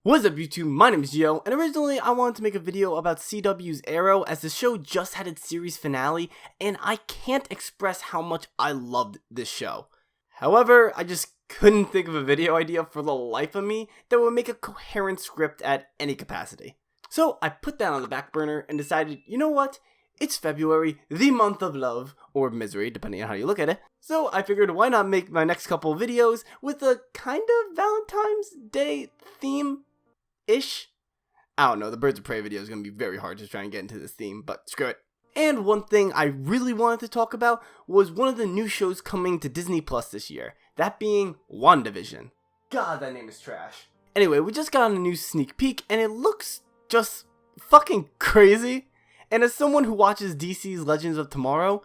What's up YouTube, my name is Gio, and originally I wanted to make a video about CW's Arrow as the show just had its series finale, and I can't express how much I loved this show. However, I just couldn't think of a video idea for the life of me that would make a coherent script at any capacity. So I put that on the back burner and decided, you know what? It's February, the month of love, or misery, depending on how you look at it. So I figured why not make my next couple videos with a kind of Valentine's Day theme-ish? I don't know, the Birds of Prey video is going to be very hard to try and get into this theme, but screw it. And one thing I really wanted to talk about was one of the new shows coming to Disney Plus this year, that being WandaVision. God, that name is trash. Anyway, we just got a new sneak peek, and it looks just fucking crazy. And as someone who watches DC's Legends of Tomorrow,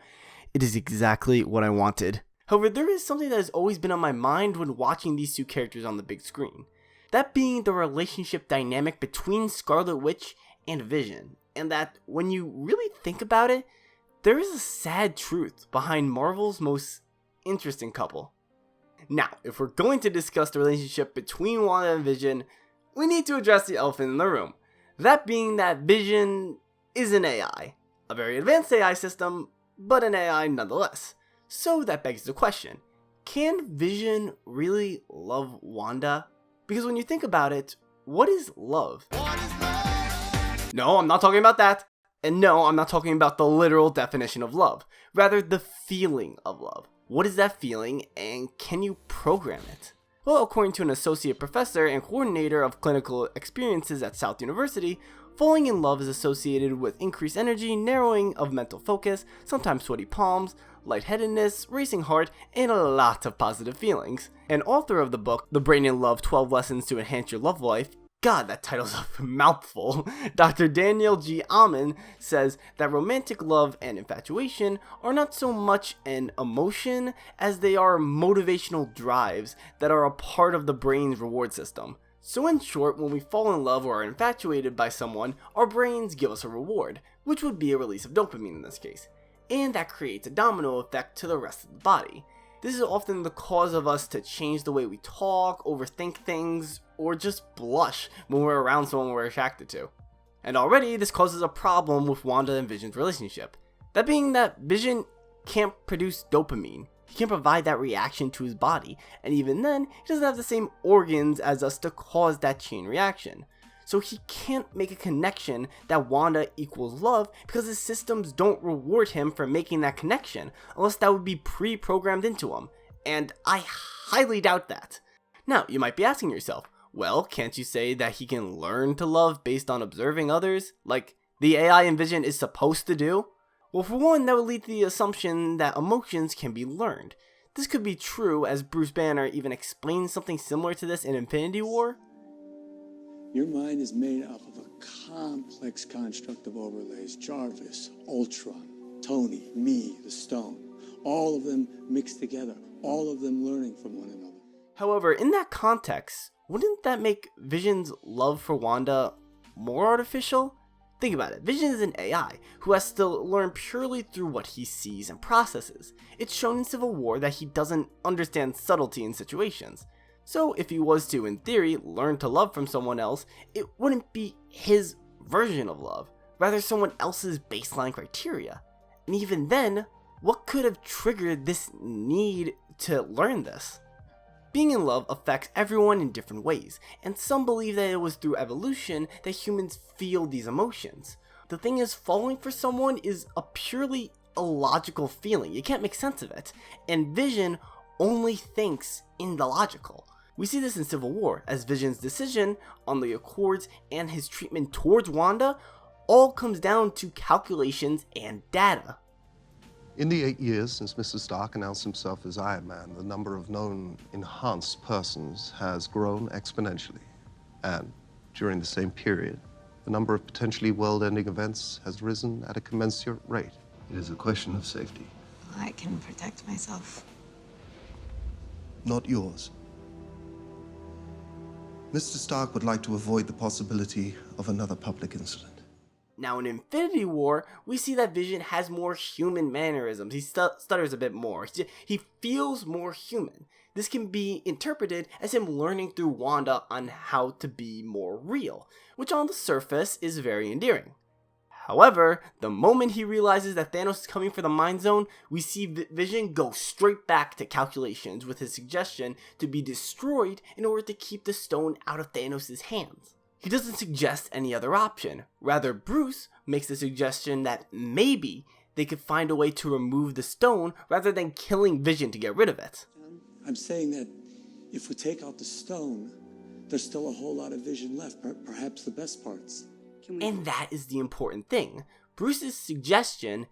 it is exactly what I wanted. However, there is something that has always been on my mind when watching these two characters on the big screen. That being the relationship dynamic between Scarlet Witch and Vision. And that, when you really think about it, there is a sad truth behind Marvel's most interesting couple. Now, if we're going to discuss the relationship between Wanda and Vision, we need to address the elephant in the room. That being that Vision is an AI. A very advanced AI system, but an AI nonetheless. So that begs the question, can Vision really love Wanda? Because when you think about it, what is love? No, I'm not talking about that. And no, I'm not talking about the literal definition of love. Rather, the feeling of love. What is that feeling, and can you program it? Well, according to an associate professor and coordinator of clinical experiences at South University, falling in love is associated with increased energy, narrowing of mental focus, sometimes sweaty palms, lightheadedness, racing heart, and a lot of positive feelings. An author of the book, The Brain in Love, 12 Lessons to Enhance Your Love Life, God, that title's a mouthful, Dr. Daniel G. Amen says that romantic love and infatuation are not so much an emotion as they are motivational drives that are a part of the brain's reward system. So in short, when we fall in love or are infatuated by someone, our brains give us a reward, which would be a release of dopamine in this case. And that creates a domino effect to the rest of the body. This is often the cause of us to change the way we talk, overthink things, or just blush when we're around someone we're attracted to. And already this causes a problem with Wanda and Vision's relationship. That being that Vision can't produce dopamine. He can't provide that reaction to his body, and even then, he doesn't have the same organs as us to cause that chain reaction. So he can't make a connection that Wanda equals love because his systems don't reward him for making that connection, unless that would be pre-programmed into him, and I highly doubt that. Now, you might be asking yourself, well, can't you say that he can learn to love based on observing others, like the AI in Vision is supposed to do? Well, for one, that would lead to the assumption that emotions can be learned. This could be true, as Bruce Banner even explains something similar to this in Infinity War. Your mind is made up of a complex construct of overlays. Jarvis, Ultron, Tony, me, the Stone. All of them mixed together. All of them learning from one another. However, in that context, wouldn't that make Vision's love for Wanda more artificial? Think about it, Vision is an AI who has to learn purely through what he sees and processes. It's shown in Civil War that he doesn't understand subtlety in situations. So if he was to, in theory, learn to love from someone else, it wouldn't be his version of love, rather someone else's baseline criteria. And even then, what could have triggered this need to learn this? Being in love affects everyone in different ways, and some believe that it was through evolution that humans feel these emotions. The thing is, falling for someone is a purely illogical feeling. You can't make sense of it, and Vision only thinks in the logical. We see this in Civil War, as Vision's decision on the Accords and his treatment towards Wanda all comes down to calculations and data. In the 8 years since Mr. Stark announced himself as Iron Man, the number of known enhanced persons has grown exponentially. And during the same period, the number of potentially world-ending events has risen at a commensurate rate. It is a question of safety. I can protect myself. Not yours. Mr. Stark would like to avoid the possibility of another public incident. Now in Infinity War, we see that Vision has more human mannerisms. He stutters a bit more. He feels more human. this can be interpreted as him learning through Wanda on how to be more real, which on the surface is very endearing. However, the moment he realizes that Thanos is coming for the Mind Stone, we see Vision go straight back to calculations with his suggestion to be destroyed in order to keep the stone out of Thanos' hands. He doesn't suggest any other option. Rather, Bruce makes the suggestion that maybe they could find a way to remove the stone rather than killing Vision to get rid of it. I'm saying that if we take out the stone, there's still a whole lot of Vision left, perhaps the best parts. And that is the important thing. Bruce's suggestion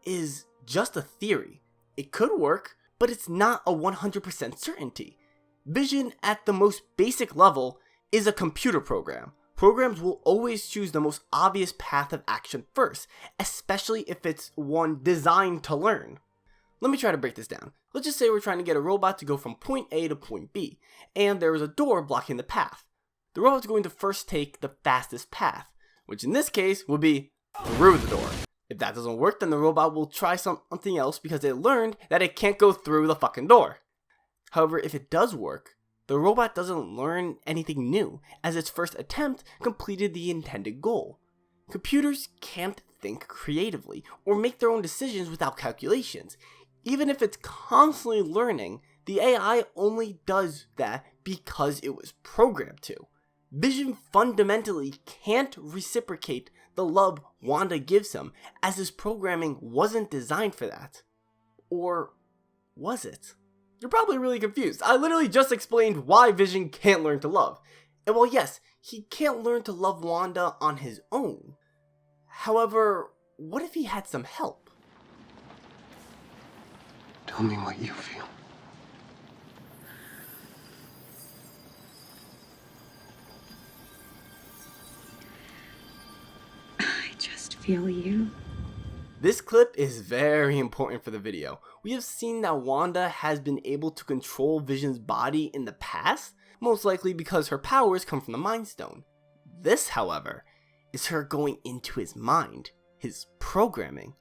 is just a theory. It could work, but it's not a 100% certainty. Vision, at the most basic level, is a computer program. Programs will always choose the most obvious path of action first, especially if it's one designed to learn. Let me try to break this down. Let's just say we're trying to get a robot to go from point A to point B, and there is a door blocking the path. The robot's going to first take the fastest path, which in this case will be through the door. If that doesn't work, then the robot will try something else because it learned that it can't go through the fucking door. However, if it does work, the robot doesn't learn anything new, as its first attempt completed the intended goal. Computers can't think creatively or make their own decisions without calculations. Even if it's constantly learning, the AI only does that because it was programmed to. Vision fundamentally can't reciprocate the love Wanda gives him, as his programming wasn't designed for that. Or was it? You're probably really confused. I literally just explained why Vision can't learn to love. And while yes, he can't learn to love Wanda on his own. However, what if he had some help? Tell me what you feel. I just feel you. This clip is very important for the video. We have seen that Wanda has been able to control Vision's body in the past, most likely because her powers come from the Mind Stone. This, however, is her going into his mind, his programming.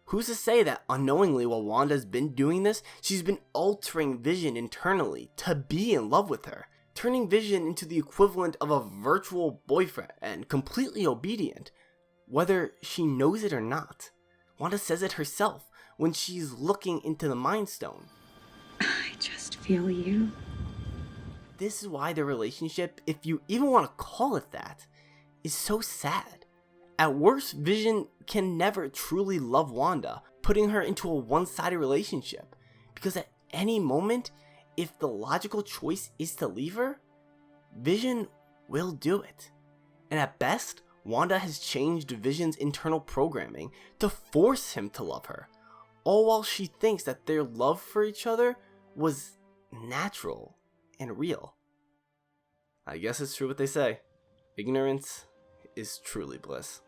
Who's to say that unknowingly while Wanda's been doing this, she's been altering Vision internally to be in love with her, turning Vision into the equivalent of a virtual boyfriend and completely obedient, whether she knows it or not. Wanda says it herself when she's looking into the Mind Stone. I just feel you. This is why their relationship, if you even want to call it that, is so sad. At worst, Vision can never truly love Wanda, putting her into a one-sided relationship, because at any moment, if the logical choice is to leave her, Vision will do it. And at best, Wanda has changed Vision's internal programming to force him to love her, all while she thinks that their love for each other was natural and real. I guess it's true what they say. Ignorance is truly bliss.